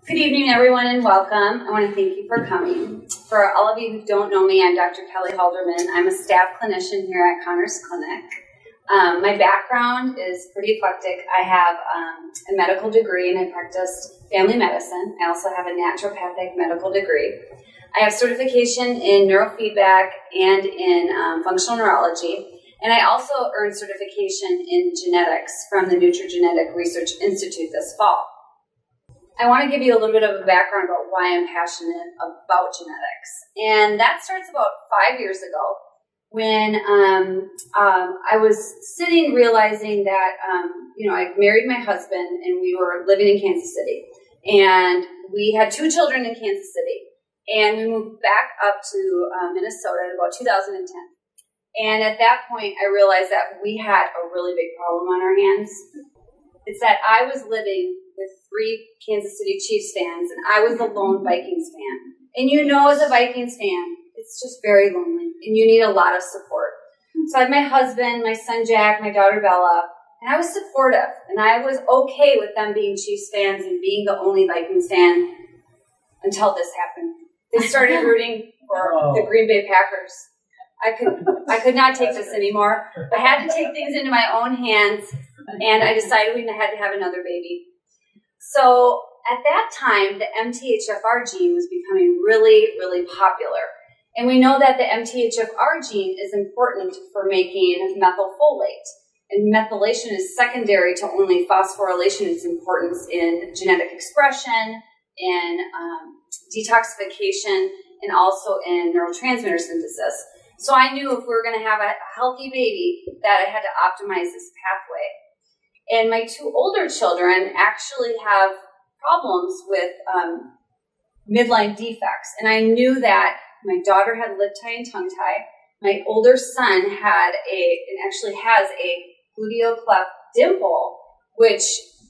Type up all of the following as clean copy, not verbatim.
Good evening, everyone, and welcome. I want to thank you for coming. For all of you who don't know me, I'm Dr. Kelly Halderman. I'm a staff clinician here at Connors Clinic. My background is pretty eclectic. I have a medical degree, and I practiced family medicine. I also have a naturopathic medical degree. I have certification in neurofeedback and in functional neurology, and I also earned certification in genetics from the Nutrigenetic Research Institute this fall. I want to give you a little bit of a background about why I'm passionate about genetics. And that starts about 5 years ago when I was sitting realizing that, I married my husband and we were living in Kansas City. And we had 2 children in Kansas City. And we moved back up to Minnesota in about 2010. And at that point, I realized that we had a really big problem on our hands. It's that I was living with 3 Kansas City Chiefs fans, and I was the lone Vikings fan. And as a Vikings fan, it's just very lonely, and you need a lot of support. So I had my husband, my son Jack, my daughter Bella, and I was supportive, and I was okay with them being Chiefs fans and being the only Vikings fan until this happened. They started rooting for the Green Bay Packers. I could not take this anymore. I had to take things into my own hands, and I decided we had to have another baby. So at that time, the MTHFR gene was becoming really, really popular. And we know that the MTHFR gene is important for making methylfolate. And methylation is secondary to only phosphorylation. Its importance in genetic expression, in detoxification, and also in neurotransmitter synthesis. So I knew if we were going to have a healthy baby that I had to optimize this pathway. And my 2 older children actually have problems with midline defects. And I knew that my daughter had lip tie and tongue tie. My older son actually has a gluteal cleft dimple, which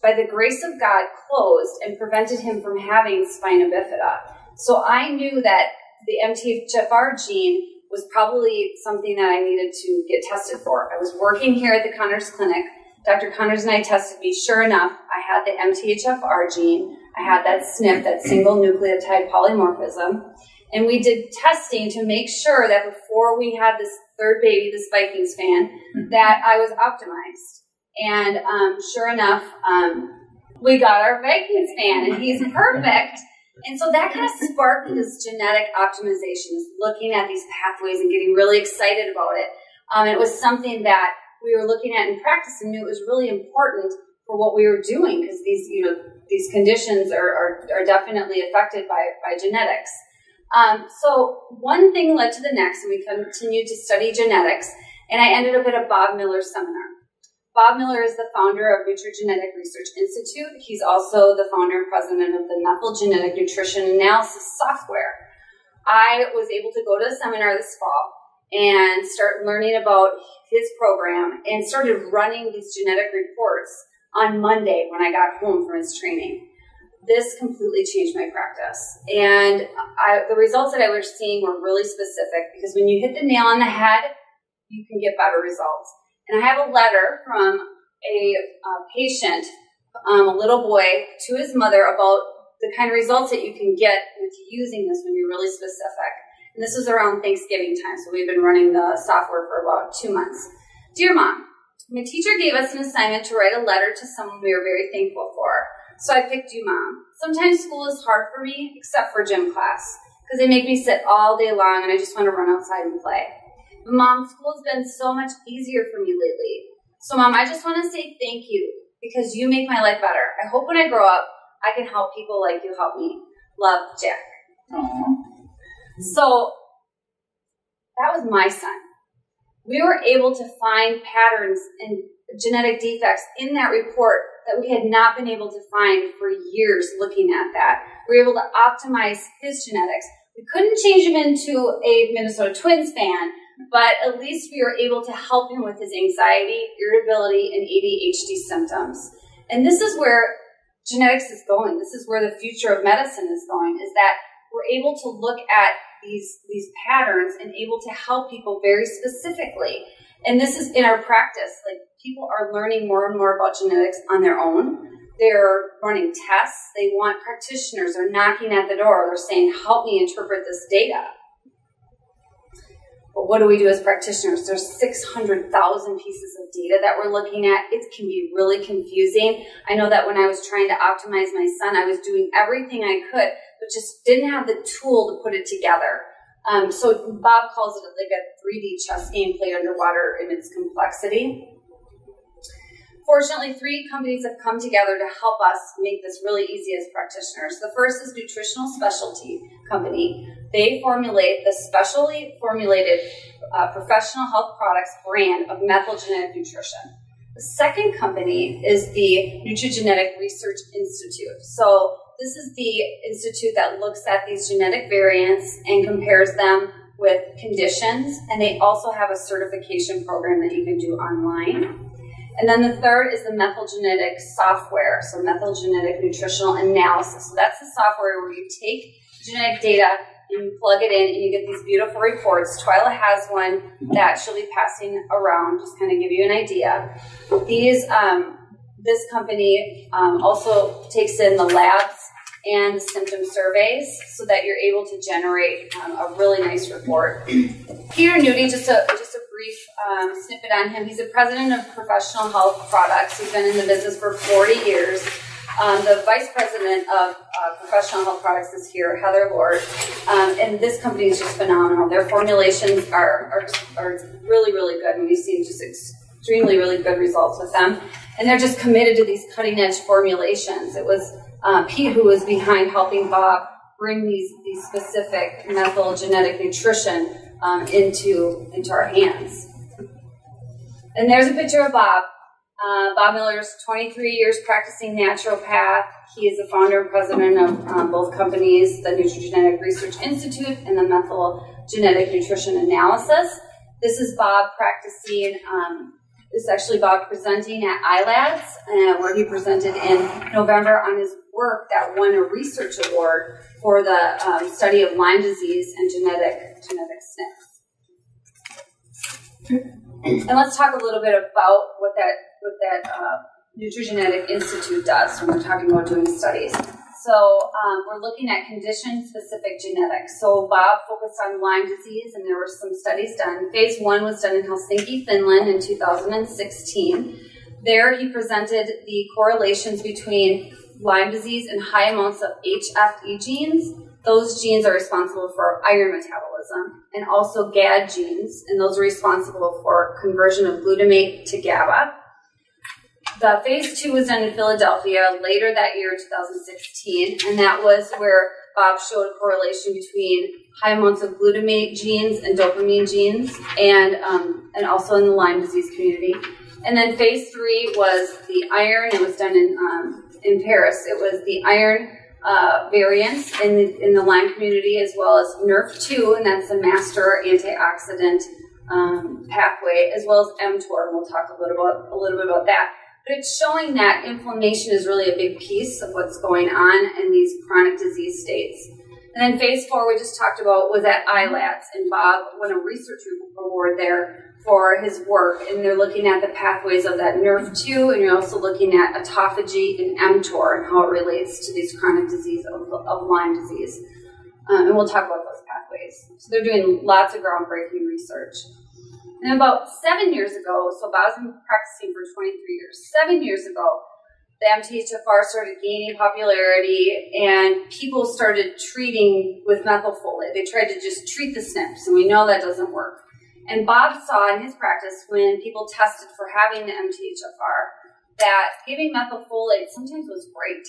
by the grace of God closed and prevented him from having spina bifida. So I knew that the MTHFR gene was probably something that I needed to get tested for. I was working here at the Connors Clinic. Dr. Connors and I tested me. Sure enough, I had the MTHFR gene. I had that SNP, that single nucleotide polymorphism. And we did testing to make sure that before we had this 3rd baby, this Vikings fan, that I was optimized. And sure enough, we got our Vikings fan, and he's perfect. And so that kind of sparked this genetic optimization, looking at these pathways and getting really excited about it. It was something that we were looking at in practice and knew it was really important for what we were doing because these conditions are definitely affected by genetics. So one thing led to the next, and we continued to study genetics, and I ended up at a Bob Miller seminar. Bob Miller is the founder of Nutrigenetic Research Institute. He's also the founder and president of the Methyl Genetic Nutrition Analysis Software. I was able to go to a seminar this fall and start learning about his program and started running these genetic reports on Monday when I got home from his training. This completely changed my practice. And the results that I was seeing were really specific because when you hit the nail on the head, you can get better results. And I have a letter from a patient, a little boy, to his mother about the kind of results that you can get with using this when you're really specific. And this was around Thanksgiving time, so we've been running the software for about 2 months. Dear Mom, my teacher gave us an assignment to write a letter to someone we are very thankful for. So I picked you, Mom. Sometimes school is hard for me, except for gym class, because they make me sit all day long and I just want to run outside and play. But Mom, school has been so much easier for me lately. So Mom, I just want to say thank you, because you make my life better. I hope when I grow up, I can help people like you help me. Love, Jack. Aww. So that was my son. We were able to find patterns and genetic defects in that report that we had not been able to find for years looking at that. We were able to optimize his genetics. We couldn't change him into a Minnesota Twins fan, but at least we were able to help him with his anxiety, irritability, and ADHD symptoms. And this is where genetics is going. This is where the future of medicine is going, is that we're able to look at these patterns and able to help people very specifically. And this is in our practice. Like, people are learning more and more about genetics on their own. They're running tests. They want practitioners. They're knocking at the door. They're saying, help me interpret this data. But what do we do as practitioners? There's 600,000 pieces of data that we're looking at. It can be really confusing. I know that when I was trying to optimize my son, I was doing everything I could, but just didn't have the tool to put it together. So Bob calls it like a 3D chess game played underwater in its complexity. Fortunately, 3 companies have come together to help us make this really easy as practitioners. The first is Nutritional Specialty Company. They formulate the specially formulated professional health products brand of methyl-genetic nutrition. The second company is the Nutrigenetic Research Institute. So this is the institute that looks at these genetic variants and compares them with conditions, and they also have a certification program that you can do online. And then the third is the methyl-genetic software, so methyl-genetic nutritional analysis. So that's the software where you take genetic data and you plug it in and you get these beautiful reports. Twyla has one that she'll be passing around, just kind of give you an idea. This company also takes in the labs and the symptom surveys so that you're able to generate a really nice report. Peter Nudie, just a brief snippet on him. He's the president of Professional Health Products. He's been in the business for 40 years. The vice president of Professional Health Products is here, Heather Lord, and this company is just phenomenal. Their formulations are really, really good, and we've seen just extremely, really good results with them. And they're just committed to these cutting-edge formulations. It was Pete who was behind helping Bob bring these specific methyl-genetic nutrition into our hands. And there's a picture of Bob. Bob Miller's 23 years practicing naturopath. He is the founder and president of both companies, the Nutrigenetic Research Institute and the Methyl-Genetic Nutrition Analysis. This is Bob practicing. This is actually Bob presenting at ILADS, where he presented in November on his work that won a research award for the study of Lyme disease and genetic SNPs. And let's talk a little bit about what that Nutrigenetic Institute does when we're talking about doing studies. So we're looking at condition-specific genetics. So Bob focused on Lyme disease, and there were some studies done. Phase 1 was done in Helsinki, Finland in 2016. There he presented the correlations between Lyme disease and high amounts of HFE genes. Those genes are responsible for iron metabolism, and also GAD genes, and those are responsible for conversion of glutamate to GABA. The phase 2 was done in Philadelphia later that year, 2016, and that was where Bob showed a correlation between high amounts of glutamate genes and dopamine genes, and also in the Lyme disease community. And then phase 3 was the iron. It was done in Paris. It was the iron variants in the Lyme community, as well as NRF2, and that's a master antioxidant pathway, as well as mTOR, and we'll talk a little bit about that. But it's showing that inflammation is really a big piece of what's going on in these chronic disease states. And then phase 4 we just talked about was at ILADS, and Bob won a research award there for his work, and they're looking at the pathways of that NRF2, and you're also looking at autophagy and mTOR and how it relates to these chronic disease of Lyme disease. And we'll talk about those pathways. So they're doing lots of groundbreaking research. And about 7 years ago, so Bob's been practicing for 23 years. 7 years ago, the MTHFR started gaining popularity, and people started treating with methylfolate. They tried to just treat the SNPs, and we know that doesn't work. And Bob saw in his practice, when people tested for having the MTHFR, that giving methylfolate sometimes was great.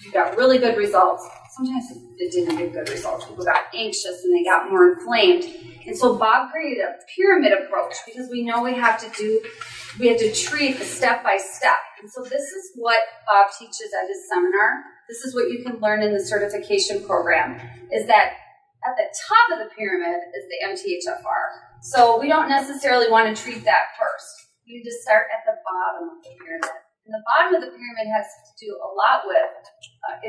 You got really good results. Sometimes it didn't give good results. People got anxious and they got more inflamed. And so Bob created a pyramid approach, because we know we have to treat step by step. And so this is what Bob teaches at his seminar. This is what you can learn in the certification program, is that at the top of the pyramid is the MTHFR. So we don't necessarily want to treat that first. You need to start at the bottom of the pyramid. And the bottom of the pyramid has to do a lot with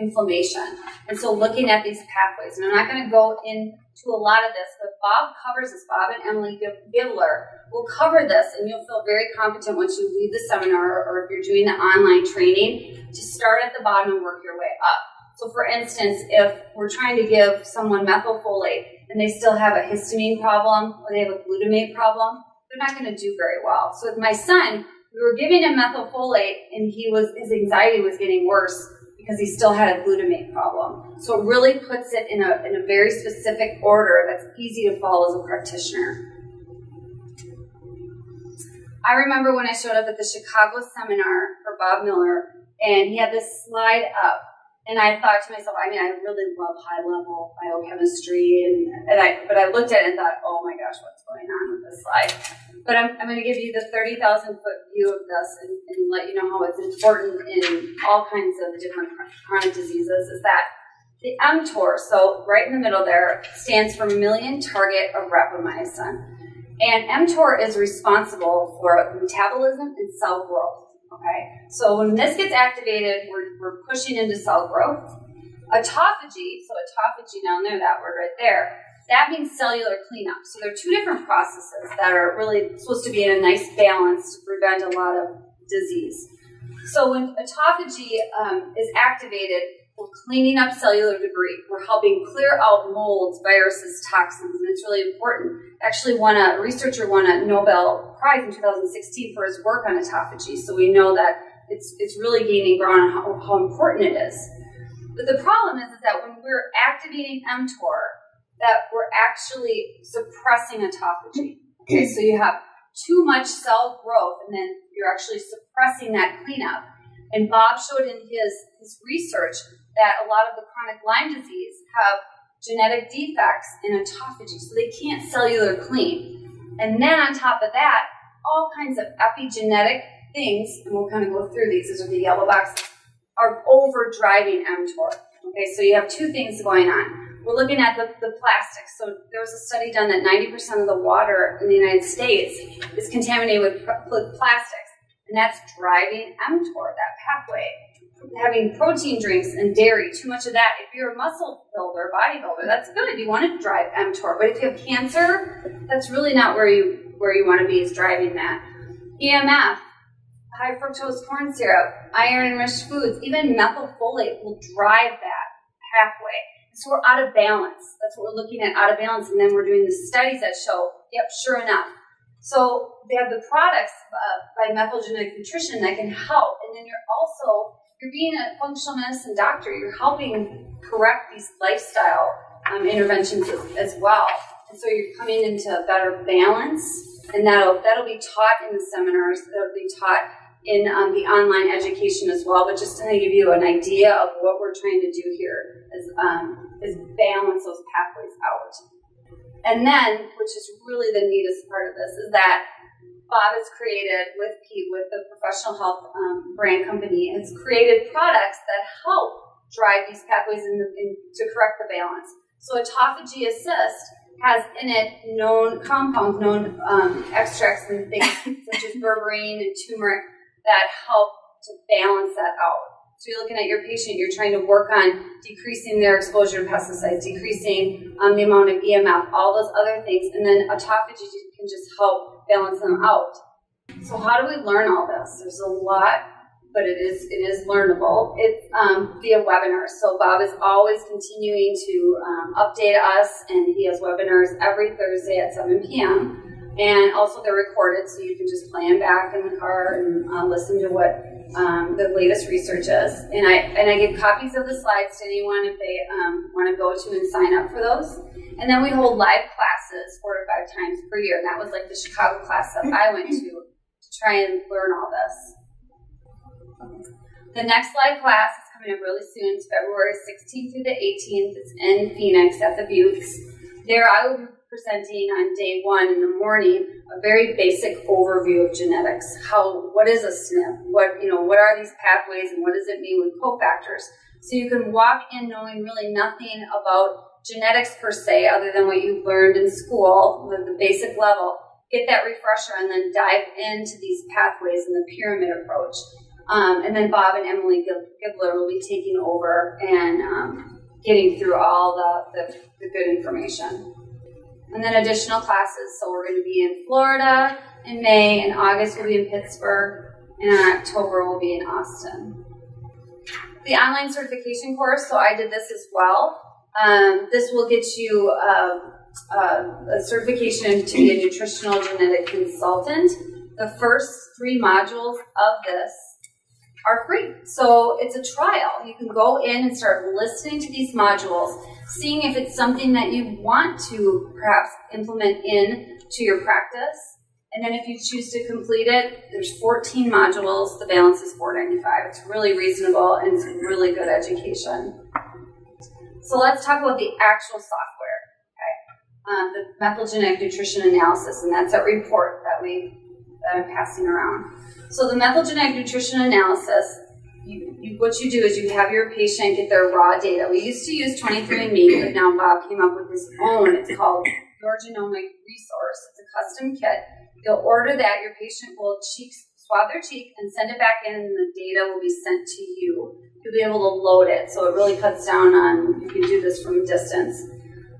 inflammation. And so looking at these pathways, and I'm not going to go into a lot of this, but Bob covers this. Bob and Emily Gibler will cover this, and you'll feel very competent once you leave the seminar or if you're doing the online training to start at the bottom and work your way up. So for instance, if we're trying to give someone methylfolate and they still have a histamine problem or they have a glutamate problem, they're not going to do very well. So with my son, we were giving him methylfolate and his anxiety was getting worse because he still had a glutamate problem. So it really puts it in a very specific order that's easy to follow as a practitioner. I remember when I showed up at the Chicago seminar for Bob Miller, and he had this slide up, and I thought to myself, I really love high-level biochemistry, but I looked at it and thought, oh my gosh, what's going on with this slide? But I'm going to give you the 30,000-foot view of this and let you know how it's important in all kinds of different chronic diseases, is that the mTOR, so right in the middle there, stands for million target of rapamycin. And mTOR is responsible for metabolism and cell growth, okay? So when this gets activated, we're pushing into cell growth. Autophagy, so autophagy down there, that word right there, that means cellular cleanup. So there are two different processes that are really supposed to be in a nice balance to prevent a lot of disease. So when autophagy is activated, we're cleaning up cellular debris. We're helping clear out molds, viruses, toxins, and it's really important. Actually, a researcher won a Nobel Prize in 2016 for his work on autophagy, so we know that it's really gaining ground on how important it is. But the problem is that when we're activating mTOR, that we're actually suppressing autophagy. Okay, so you have too much cell growth, and then you're actually suppressing that cleanup. And Bob showed in his research that a lot of the chronic Lyme disease have genetic defects in autophagy, so they can't cellular clean. And then on top of that, all kinds of epigenetic things, and we'll kind of go through these are the yellow boxes, are overdriving mTOR. Okay, so you have two things going on. We're looking at the plastics. So there was a study done that 90% of the water in the United States is contaminated with plastics, and that's driving mTOR, that pathway. Having protein drinks and dairy, too much of that. If you're a muscle builder, bodybuilder, that's good. You want to drive mTOR. But if you have cancer, that's really not where you want to be, is driving that. EMF, high fructose corn syrup, iron-enriched foods, even methylfolate will drive that pathway. So we're out of balance. That's what we're looking at, out of balance. And then we're doing the studies that show, yep, sure enough. So they have the products by Methyl Genetic Nutrition that can help. And then you're being a functional medicine doctor, you're helping correct these lifestyle interventions as well. And so you're coming into a better balance, and that'll be taught in the seminars, that'll be taught in the online education as well. But just to give you an idea of what we're trying to do here is balance those pathways out. And then, which is really the neatest part of this, is that Bob has created, with Pete, with the professional health brand company, has created products that help drive these pathways to correct the balance. So Autophagy Assist has in it known compounds, known extracts and things such as berberine and turmeric that help to balance that out. So you're looking at your patient, you're trying to work on decreasing their exposure to pesticides, decreasing the amount of EMF, all those other things, and then autophagy can just help balance them out. So how do we learn all this? There's a lot, but it is learnable. It's via webinars. So Bob is always continuing to update us, and he has webinars every Thursday at 7 p.m. And also they're recorded, so you can just play them back in the car and listen to what the latest research is. And I give copies of the slides to anyone if they want to go to and sign up for those. And then we hold live classes 4 to 5 times per year. And that was like the Chicago class that I went to try and learn all this. The next live class is coming up really soon. It's February 16th through the 18th. It's in Phoenix at the Buttes. There I will be presenting on day 1 in the morning a very basic overview of genetics. What is a SNP? What are these pathways, and what does it mean with cofactors? So you can walk in knowing really nothing about genetics per se, other than what you've learned in school, the basic level. Get that refresher, and then dive into these pathways in the pyramid approach. And then Bob and Emily Gibler will be taking over and getting through all the good information. And then additional classes. So we're going to be in Florida in May, in August we'll be in Pittsburgh, and in October we'll be in Austin. The online certification course, so I did this as well. This will get you a certification to be a nutritional genetic consultant. The first 3 modules of this are free. So it's a trial. You can go in and start listening to these modules, seeing if it's something that you want to perhaps implement into your practice. And then if you choose to complete it, there's 14 modules. The balance is $4.95. It's really reasonable and it's really good education. So let's talk about the actual software, okay? The methyl-genetic nutrition analysis, and that's that report that I'm passing around. So the methyl-genetic nutrition analysis, what you do is you have your patient get their raw data. We used to use 23andMe, but now Bob came up with his own. It's called Your Genomic Resource. It's a custom kit. You'll order that. Your patient will swab their cheek and send it back in, and the data will be sent to you. You'll be able to load it, so it really cuts down on, you can do this from a distance.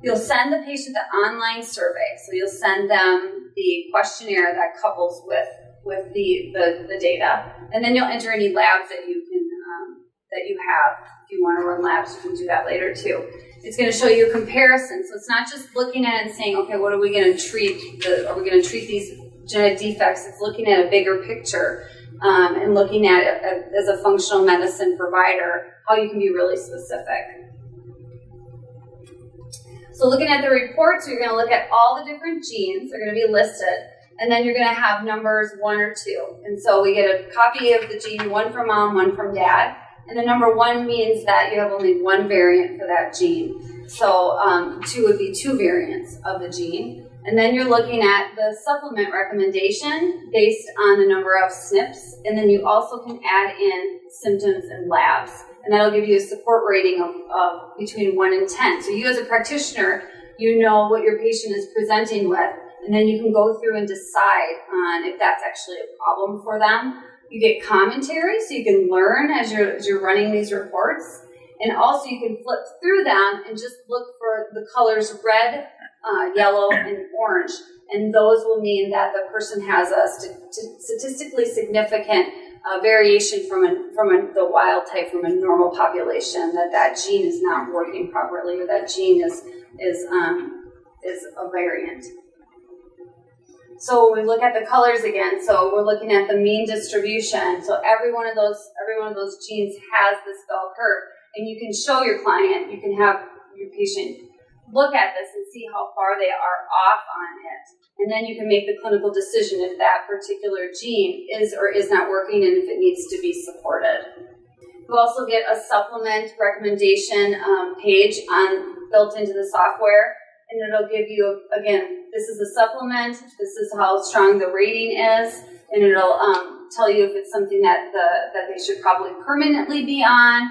You'll send the patient the online survey. So you'll send them the questionnaire that couples with the data, and then you'll enter any labs that you can that you have. If you want to run labs, you can do that later too. It's going to show you a comparison, so it's not just looking at it and saying, okay, what are we going to treat? Are we going to treat these genetic defects? It's looking at a bigger picture and looking at it as a functional medicine provider, how you can be really specific. So looking at the report, so you're going to look at all the different genes. They're going to be listed. And then you're going to have numbers 1 or 2. And so we get a copy of the gene, 1 from mom, 1 from dad. And the number 1 means that you have only 1 variant for that gene. So 2 would be 2 variants of the gene. And then you're looking at the supplement recommendation based on the number of SNPs. And then you also can add in symptoms and labs. And that'll give you a support rating of between 1 and 10. So you as a practitioner, you know what your patient is presenting with. And then you can go through and decide on if that's actually a problem for them. You get commentary, so you can learn as you're running these reports. And also you can flip through them and just look for the colors red, yellow, and orange. And those will mean that the person has a statistically significant variation from the wild type from a normal population, that gene is not working properly, or that gene is a variant. So when we look at the colors again, so we're looking at the mean distribution. So every one of those genes has this bell curve, and you can show your client, you can have your patient look at this and see how far they are off on it. And then you can make the clinical decision if that particular gene is or is not working and if it needs to be supported. You also get a supplement recommendation page built into the software, and it'll give you, again, this is a supplement, this is how strong the rating is, and it'll tell you if it's something that they should probably permanently be on,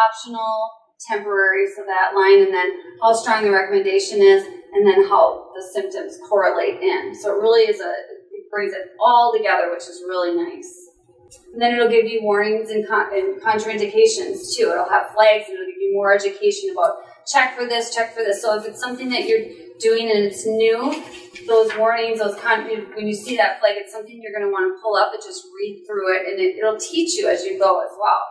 optional, temporary, so that line, and then how strong the recommendation is, and then how the symptoms correlate in. So it really is it brings it all together, which is really nice. And then it'll give you warnings and contraindications too. It'll have flags, and it'll give you more education about check for this, check for this. So if it's something that you're doing and it's new, those warnings, when you see that flag, it's something you're going to want to pull up and just read through it, and it'll teach you as you go as well.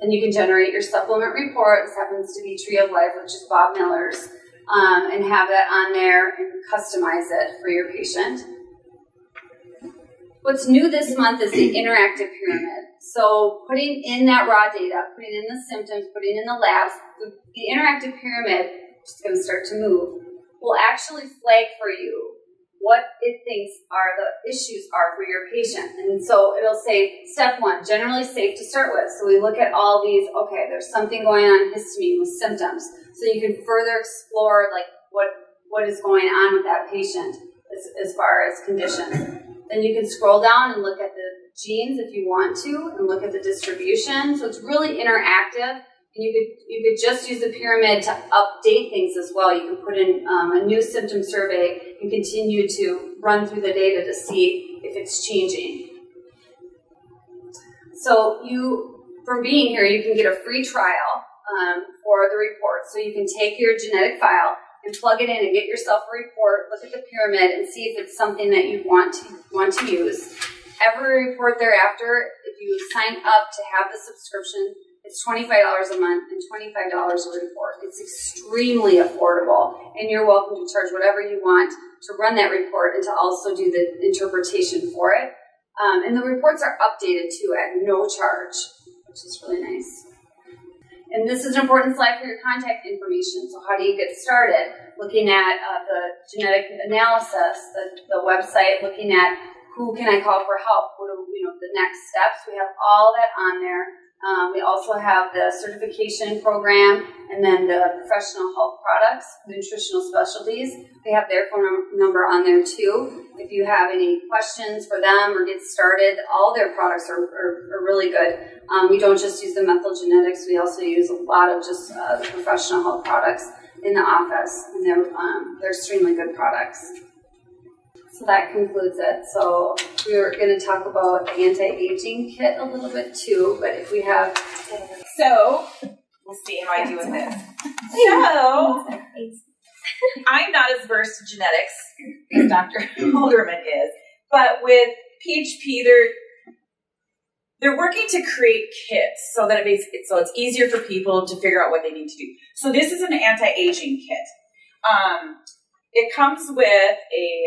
And you can generate your supplement report. This happens to be Tree of Life, which is Bob Miller's, and have that on there and customize it for your patient. What's new this month is the interactive pyramid. So putting in that raw data, putting in the symptoms, putting in the labs, the interactive pyramid, which is going to start to move, will actually flag for you what it thinks the issues are for your patient. And so it'll say, step 1, generally safe to start with. So we look at all these, okay, there's something going on in histamine with symptoms. So you can further explore like what is going on with that patient as far as conditions. Then you can scroll down and look at the genes if you want to, and look at the distribution. So it's really interactive. And you could just use the pyramid to update things as well. You can put in a new symptom survey and continue to run through the data to see if it's changing. So from being here, you can get a free trial for the report. So you can take your genetic file and plug it in and get yourself a report, look at the pyramid, and see if it's something that you want to use. Every report thereafter, if you sign up to have the subscription, it's $25 a month and $25 a report. It's extremely affordable, and you're welcome to charge whatever you want to run that report and to also do the interpretation for it. And the reports are updated too at no charge, which is really nice. And this is an important slide for your contact information. So how do you get started? Looking at the genetic analysis, the website, looking at who can I call for help, what are, the next steps. We have all that on there. We also have the certification program and then the professional health products, nutritional specialties. We have their phone number on there too. If you have any questions for them or get started, all their products are really good. We don't just use the methyl genetics. We also use a lot of just the professional health products in the office, and they're extremely good products. So that concludes it. So we're going to talk about the anti-aging kit a little bit too, but if we have... So, we'll see how I do with this. So, I'm not as versed in genetics as Dr. Halderman is, but with PHP, they're working to create kits so that it's easier for people to figure out what they need to do. So this is an anti-aging kit. It comes with a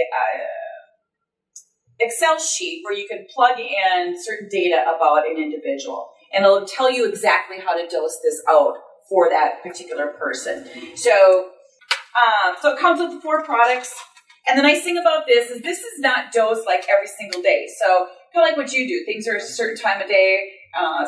Excel sheet where you can plug in certain data about an individual, and it'll tell you exactly how to dose this out for that particular person. So it comes with the 4 products. And the nice thing about this is not dosed like every single day. So kind of like what you do. Things are a certain time of day,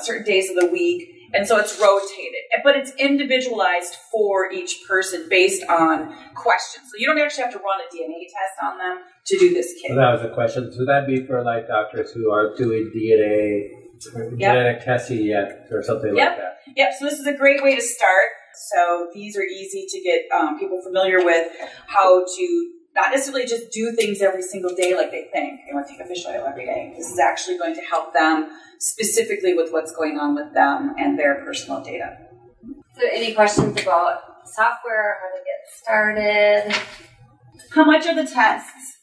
certain days of the week. And so it's rotated, but it's individualized for each person based on questions. So you don't actually have to run a DNA test on them to do this kit. So that was a question. So that'd be for like doctors who are doing DNA, genetic testing yet or something like that. Yep. So this is a great way to start. So these are easy to get people familiar with how to not necessarily just do things every single day like they think. They want to take a fish oil every day. This is actually going to help them specifically with what's going on with them and their personal data. So any questions about software, how to get started? How much are the tests?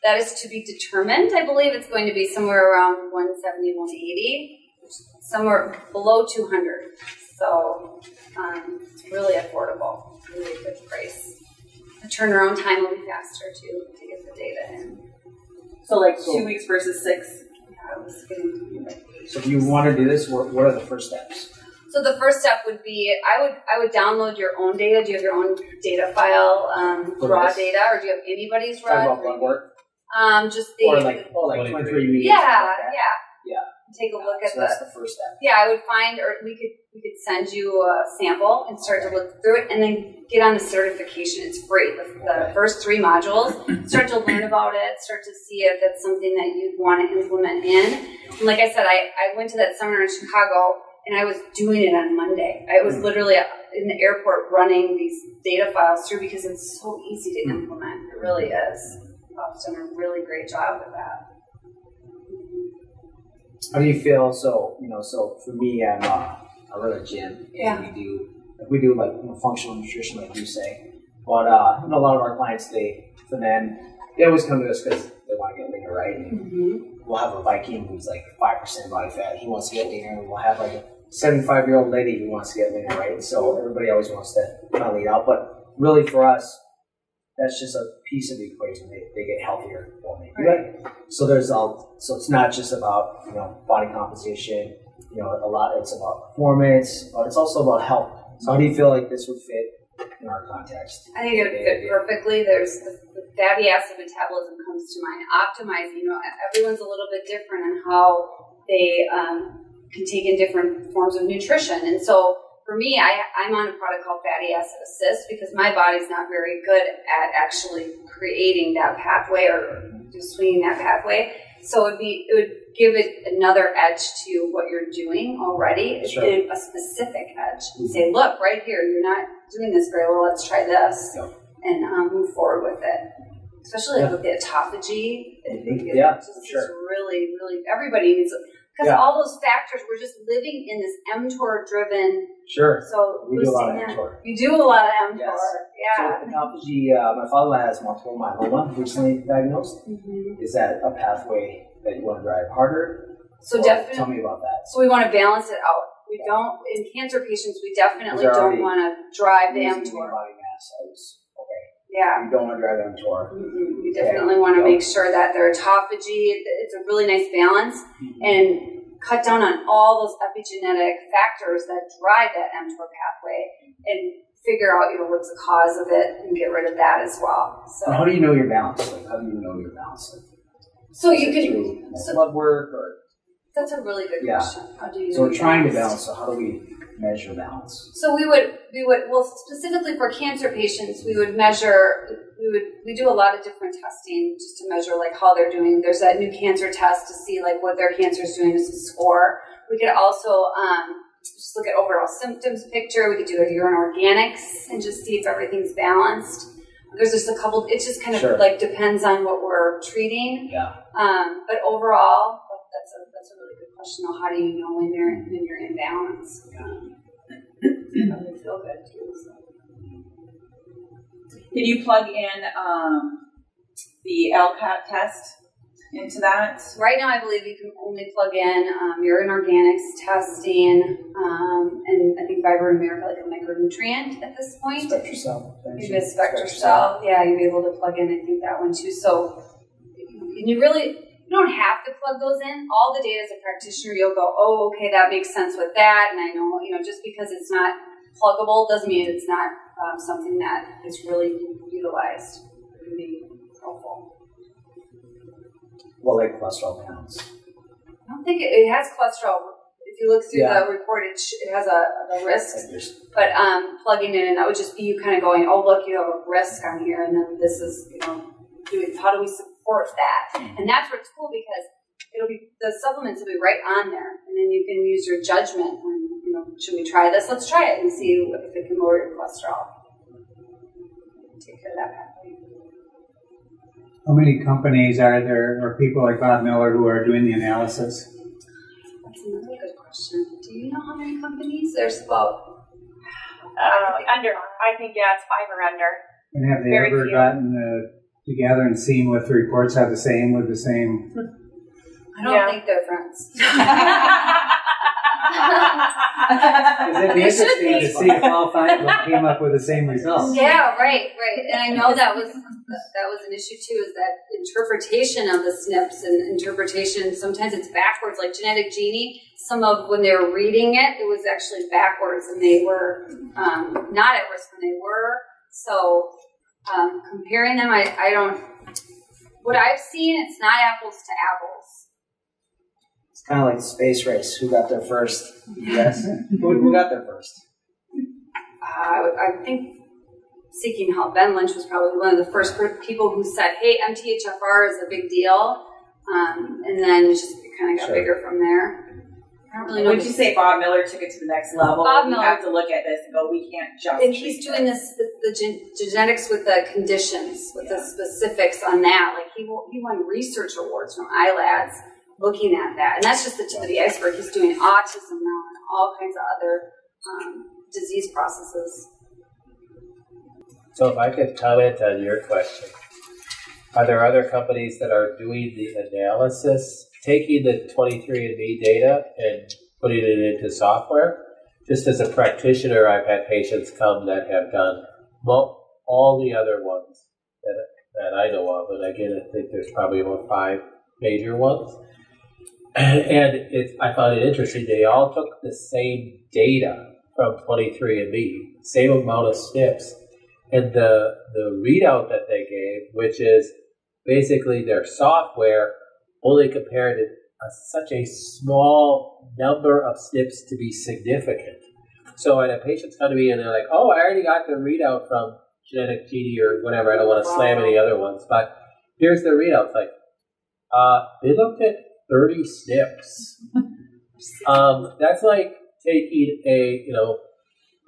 That is to be determined. I believe it's going to be somewhere around 170, 180, somewhere below 200. So it's really affordable, really good price. The turnaround time will be faster too to get the data in. So like 2 weeks versus 6? So if you want to do this, what are the first steps? So the first step would be, I would download your own data. Do you have your own data file, raw data, or do you have anybody's raw? Talk about blood work? Just the... Or like 23andMe. Yeah. Take a look at so that's the first step. Yeah, I would find, or we could send you a sample and start to look through it, and then get on the certification. It's free. The first 3 modules, start to learn about it, start to see if it's something that you'd want to implement in. And like I said, I went to that seminar in Chicago, and I was doing it on Monday. I was literally in the airport running these data files through because it's so easy to implement. It really is. Bob's done a really great job with that. How do you feel? So for me, I run a gym, and we do like functional nutrition, like you say. But a lot of our clients, they always come to us because they want to get leaner, right? And we'll have a Viking who's like 5% body fat. He wants to get leaner, and we'll have like a 75-year-old lady who wants to get leaner, right? And so everybody always wants to kind of lean out, but really for us, that's just a piece of the equation. They get healthier when they do it. So so it's not just about body composition. A lot. It's about performance, but it's also about health. So how do you feel like this would fit in our context? I think it would fit perfectly. There's the fatty acid metabolism comes to mind. Optimizing. Everyone's a little bit different in how they can take in different forms of nutrition, and so. For me, I'm on a product called Fatty Acid Assist because my body's not very good at actually creating that pathway or just swinging that pathway. So it would give it another edge to what you're doing already, sure. A specific edge, and say, look, right here, you're not doing this very well. Let's try this and move forward with it. Especially with the autophagy. Sure. It's really, really, everybody needs Because all those factors, we're just living in this mTOR-driven. Sure. So we do a lot of mTOR. You do a lot of mTOR. Yes. Yeah. So autophagy, my father has multiple myeloma, recently diagnosed. Is that a pathway that you want to drive harder? So definitely. Tell me about that. So we want to balance it out. We don't, in cancer patients, we definitely don't want to drive the mTOR. Body mass. Yeah. You don't want to drive mTOR. We definitely want to make sure that their autophagy, it's a really nice balance, and cut down on all those epigenetic factors that drive that mTOR pathway, and figure out, what's the cause of it, and get rid of that as well. So how do you know your balance? How do you know your balance? So you can blood work or. That's a really good question. How do you? So we're trying to balance. So how do we measure balance? So we would specifically for cancer patients, we do a lot of different testing just to measure like how they're doing. There's that new cancer test to see like what their cancer is doing as a score. We could also just look at overall symptoms picture. We could do a urine organics and just see if everything's balanced. There's just a couple. It just kind of like depends on what we're treating. Yeah. But overall, that's a really good question. How do you know when you're in balance? Probably feel good too. So. Can you plug in the LCAT test into that? Right now, I believe you can only plug in urine organics testing, and I think Vibrant America, like a micronutrient at this point. SpectraCell. Maybe a SpectraCell. Yeah, you'll be able to plug in, I think, that one too. So, you don't have to plug those in. All the data as a practitioner, you'll go, oh, okay, that makes sense with that. And I know, just because it's not pluggable doesn't mean it's not something that is really utilized. It can be helpful. Well, like cholesterol counts. I don't think it has cholesterol. If you look through the report, it has a risk. But plugging it in, that would just be you kind of going, oh, look, you have a risk on here. And then this is, how do we support that? And that's where it's cool because the supplements will be right on there. And then you can use your judgment when, should we try this? Let's try it and see if it can lower your cholesterol. Take care of that pathway. How many companies are there, or people like Bob Miller who are doing the analysis? That's another good question. Do you know how many companies? There's about under. I think it's 5 or under. And have they ever gotten together and seen what the reports have the same with the same? I don't think they're friends. It'd be interesting to see if all 5 of them came up with the same results. Yeah, right. And I know that was an issue too, is that interpretation of the SNPs and interpretation, sometimes it's backwards, like Genetic Genie. Some of, when they were reading it, it was actually backwards and they were not at risk when they were. So comparing them, I don't, what I've seen, it's not apples to apples. It's kind of like the space race. Who got there first? Yes. Who got there first? I think Seeking Help, Ben Lynch was probably one of the first people who said, hey, MTHFR is a big deal. And then it just kind of got bigger from there. I don't really know. Would you say Bob Miller took it to the next level? Bob Miller. We have to look at this and go, we can't just. And he's doing this, the genetics with the conditions, with the specifics on that. Like he won research awards from iLabs looking at that. And that's just the tip of the iceberg. He's doing autism now and all kinds of other disease processes. So if I could comment on your question, are there other companies that are doing the analysis, taking the 23andMe data and putting it into software? Just as a practitioner, I've had patients come that have done all the other ones that I know of, and again, I think there's probably about 5 major ones. And I found it interesting. They all took the same data from 23andMe, same amount of SNPs, and the readout that they gave, which is basically their software only compared such a small number of SNPs to be significant. So when a patient's come to me and they're like, oh, I already got the readout from Genetic Genie or whatever, I don't want to slam any other ones, but here's the readout. It's like, they looked at 30 SNPs. That's like taking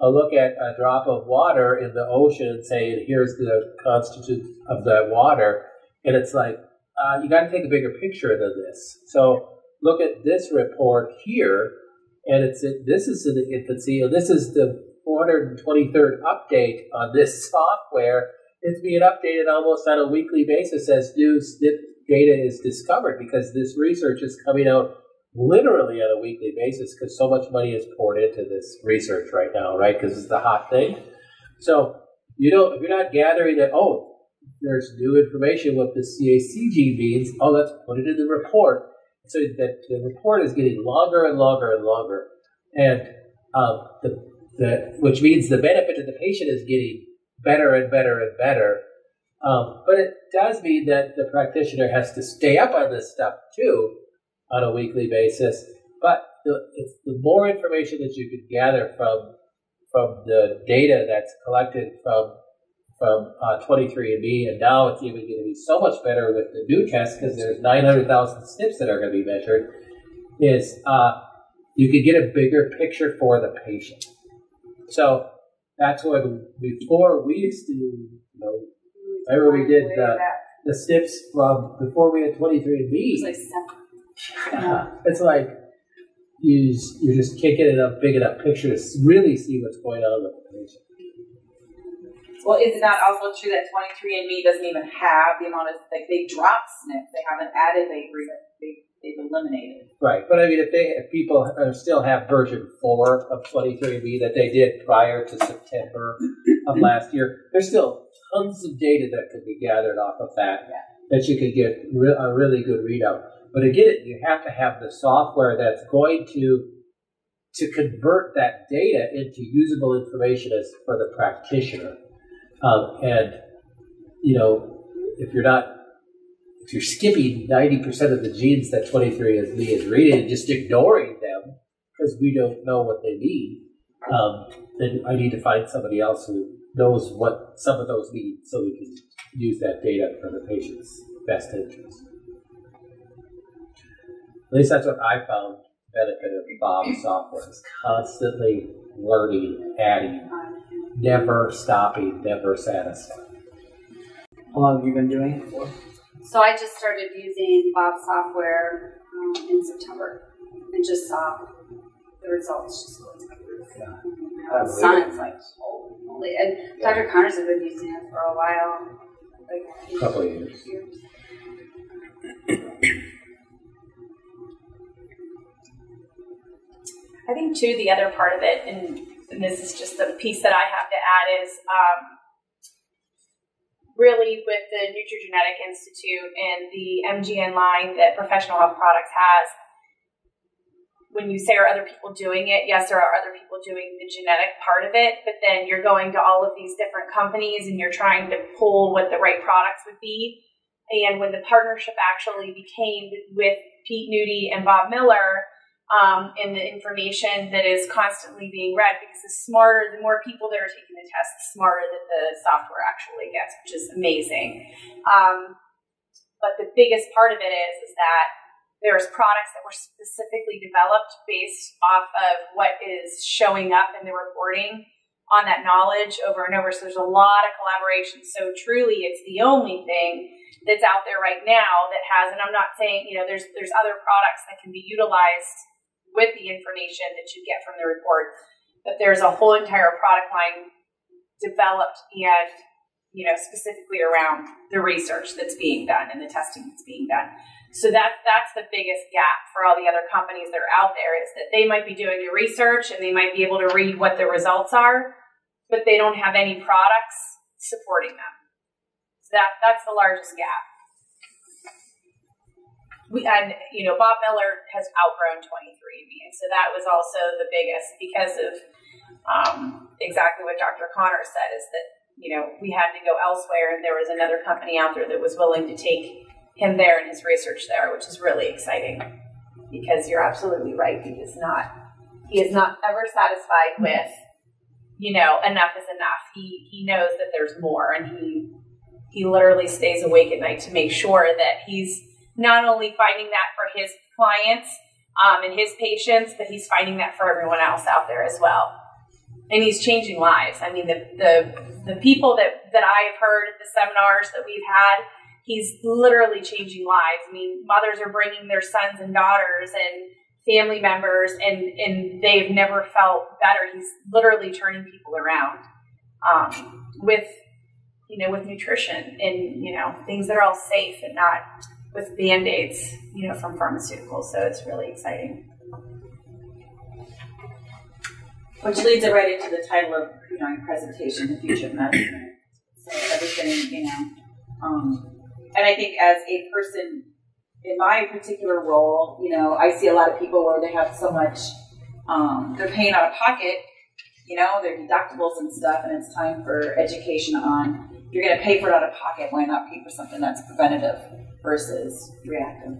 a look at a drop of water in the ocean and saying, here's the constituent of that water. And it's like, you got to take a bigger picture than this. So look at this report here, and this is in the infancy, and this is the 423rd update on this software. It's being updated almost on a weekly basis as new SNP data is discovered, because this research is coming out literally on a weekly basis, because so much money is poured into this research right now, right? Because it's the hot thing. So if you're not gathering that, oh, there's new information what the CACG means, oh, let's put it in the report. So that the report is getting longer and longer and longer, and which means the benefit to the patient is getting better and better and better. But it does mean that the practitioner has to stay up on this stuff too on a weekly basis. But it's the more information that you can gather from the data that's collected from 23andMe, and now it's even going to be so much better with the new test, because there's 900,000 SNPs that are going to be measured, is you can get a bigger picture for the patient. So that's when, before we used to, remember we did the SNPs from before we had 23andMe. It's like you're just kicking it up, big enough picture to really see what's going on with the patient. Well, is it not also true that 23andMe doesn't even have the amount of, like, they dropped SNPs, they haven't added, they've eliminated. Right, but I mean, if people still have version 4 of 23andMe that they did prior to September of last year, there's still tons of data that could be gathered off of that, that you could get a really good readout. But again, you have to have the software that's going to convert that data into usable information for the practitioner. And if you're skipping 90% of the genes that 23andMe is reading and just ignoring them because we don't know what they mean, then I need to find somebody else who knows what some of those mean, so we can use that data for the patient's best interest. At least that's what I found benefit of Bob's software, is constantly learning, adding, never stopping, never satisfied. How long have you been doing it for? So I just started using Bob's software in September and just saw the results just going through the roof. Yeah. It's like, holy. And Dr. Connors has been using it for a while. A couple of years. I think, too, the other part of it, and this is just the piece that I have to add, is really with the Nutrigenetic Institute and the MGN line that Professional Health Products has, when you say, are other people doing it? Yes, there are other people doing the genetic part of it, but then you're going to all of these different companies and you're trying to pull what the right products would be. And when the partnership actually became with Pete Nudi and Bob Miller, and the information that is constantly being read, because the more people that are taking the test, the smarter that the software actually gets, which is amazing. But the biggest part of it is that there's products that were specifically developed based off of what is showing up in the reporting on that knowledge over and over. So there's a lot of collaboration. So truly, it's the only thing that's out there right now that has, and I'm not saying, there's other products that can be utilized with the information that you get from the report, but there's a whole entire product line developed and, specifically around the research that's being done and the testing that's being done. So that's the biggest gap for all the other companies that are out there, is that they might be doing the research and they might be able to read what the results are, but they don't have any products supporting them. So that's the largest gap. Bob Miller has outgrown 23andMe, and so that was also the biggest, because of exactly what Dr. Connor said, is that, we had to go elsewhere, and there was another company out there that was willing to take him there and his research there, which is really exciting, because you're absolutely right. He is not ever satisfied with, enough is enough. He knows that there's more, and he literally stays awake at night to make sure that he's not only finding that for his clients and his patients, but he's finding that for everyone else out there as well. And he's changing lives. I mean, the people that I have heard at the seminars that we've had, he's literally changing lives. I mean, mothers are bringing their sons and daughters and family members, and they've never felt better. He's literally turning people around with nutrition and, things that are all safe and not with Band-Aids, from pharmaceuticals. So it's really exciting. Which leads it right into the title of, your presentation, The Future of Medicine. So everything, and I think as a person in my particular role, I see a lot of people where they have so much, they're paying out of pocket, their deductibles and stuff, and it's time for education on, you're going to pay for it out of pocket, why not pay for something that's preventative versus reactive?